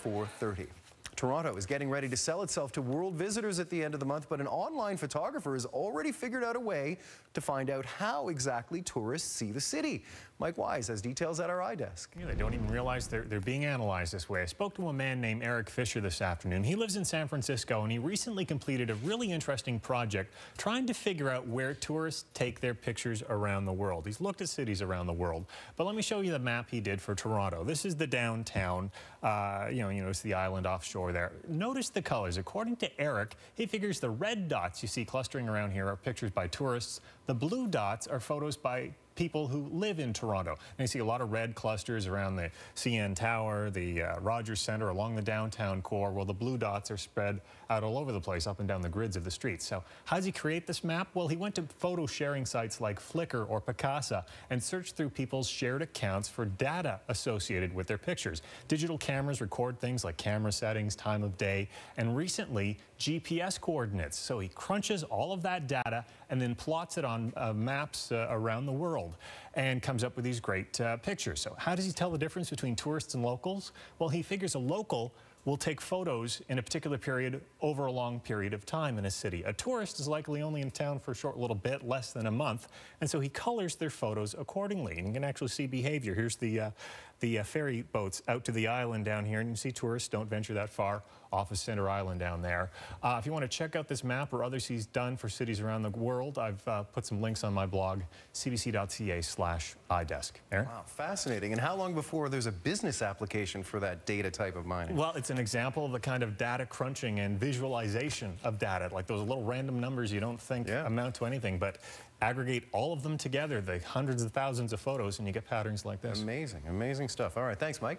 4:30. Toronto is getting ready to sell itself to world visitors at the end of the month, but an online photographer has already figured out a way to find out how exactly tourists see the city. Mike Wise has details at our iDesk. Yeah, they don't even realize they're being analyzed this way. I spoke to a man named Eric Fisher this afternoon. He lives in San Francisco, and he recently completed a really interesting project trying to figure out where tourists take their pictures around the world. He's looked at cities around the world, but let me show you the map he did for Toronto. This is the downtown, it's the island offshore there. Notice the colors. According to Eric, he figures the red dots you see clustering around here are pictures by tourists. The blue dots are photos by people who live in Toronto. And you see a lot of red clusters around the CN Tower, the Rogers Centre, along the downtown core. Well, the blue dots are spread out all over the place, up and down the grids of the streets. So how does he create this map? Well, he went to photo sharing sites like Flickr or Picasa and searched through people's shared accounts for data associated with their pictures. Digital cameras record things like camera settings, time of day, and recently GPS coordinates. So he crunches all of that data and then plots it on maps around the world and comes up with these great pictures. So how does he tell the difference between tourists and locals? Well, he figures a local will take photos in a particular period over a long period of time in a city. A tourist is likely only in town for a short little bit, less than a month, and so he colors their photos accordingly. And you can actually see behavior. Here's the ferry boats out to the island down here, and you see tourists don't venture that far off of Center Island down there. If you want to check out this map or others he's done for cities around the world, I've put some links on my blog, cbc.ca/iDesk. Aaron? Wow, fascinating. And how long before there's a business application for that data type of mining? Well, it's an example of the kind of data crunching and visualization of data, like those little random numbers you don't think amount to anything, but aggregate all of them together, the hundreds of thousands of photos, and you get patterns like this. Amazing, amazing stuff. All right, thanks, Mike.